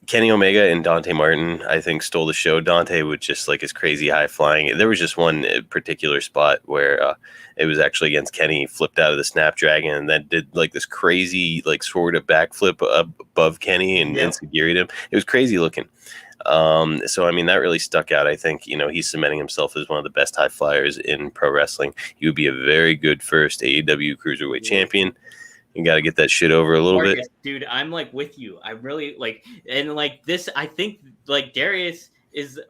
Kenny Omega and Dante Martin, I think, stole the show. Dante with just like his crazy high flying. There was just one particular spot where it was actually against Kenny. He flipped out of the Snapdragon and then did like this crazy, like sort of backflip above Kenny and insecuried him. It was crazy looking. So, I mean, that really stuck out. I think, he's cementing himself as one of the best high flyers in pro wrestling. He would be a very good first AEW Cruiserweight champion. You got to get that shit over a little bit. Dude, I'm like with you. I really like, and like this, I think like Darius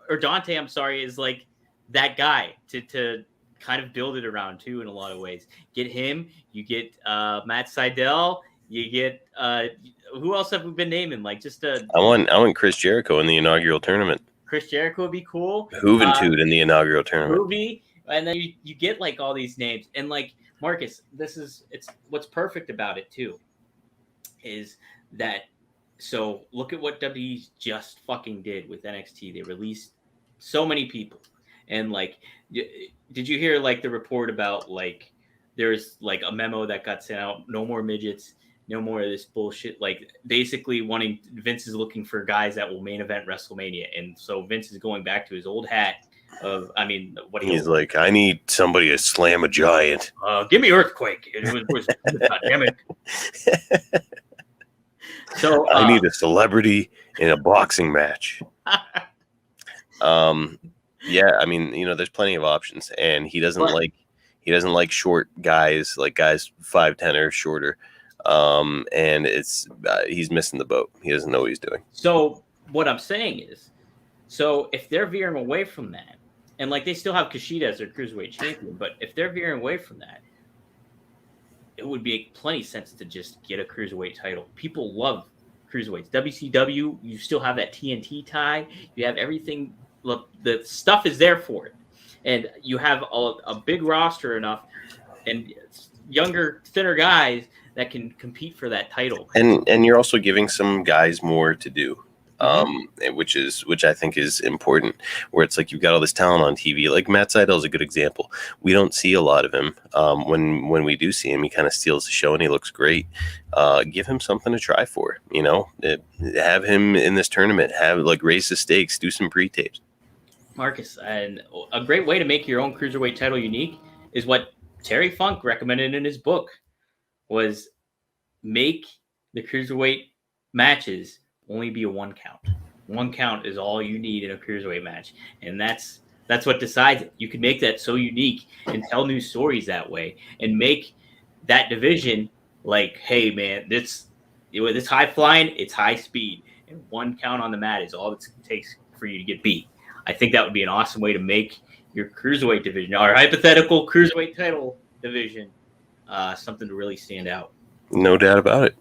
or Dante, I'm sorry, is like that guy to kind of build it around too in a lot of ways. Get him, you get Matt Sydal, you get who else have we been naming? Like just I want Chris Jericho in the inaugural tournament. Chris Jericho would be cool. Juventud in the inaugural tournament. Movie, and then you get like all these names and like. Marcus, it's what's perfect about it too, is that so look at what WWE just fucking did with NXT. They released so many people, and like, did you hear like the report about like there's like a memo that got sent out? No more midgets, no more of this bullshit. Like basically Vince is looking for guys that will main event WrestleMania, and so Vince is going back to his old hat. He's like, I need somebody to slam a giant. Give me Earthquake. It was damn it. So I need a celebrity in a boxing match. Yeah, I mean, there's plenty of options, and he doesn't like short guys, like guys 5'10" or shorter. And he's missing the boat. He doesn't know what he's doing. So what I'm saying is, if they're veering away from that. And like they still have Kushida as their cruiserweight champion, but if they're veering away from that, it would make plenty sense to just get a cruiserweight title. People love cruiserweights. WCW, you still have that TNT tie. You have everything. Look, the stuff is there for it, and you have a big roster enough and younger, thinner guys that can compete for that title. And you're also giving some guys more to do. Which I think is important, where it's like you've got all this talent on TV. Like Matt Sydal is a good example. We don't see a lot of him. When we do see him, he kind of steals the show and he looks great. Give him something to try for, have him in this tournament, raise the stakes, do some pre-tapes. Marcus, and a great way to make your own cruiserweight title unique is what Terry Funk recommended in his book, was make the cruiserweight matches only be a 1 count. 1 count is all you need in a cruiserweight match, and that's what decides it. You can make that so unique and tell new stories that way, and make that division like, hey man, this high flying, it's high speed, and 1 count on the mat is all it takes for you to get beat. I think that would be an awesome way to make your cruiserweight division, our hypothetical cruiserweight title division, something to really stand out. No doubt about it.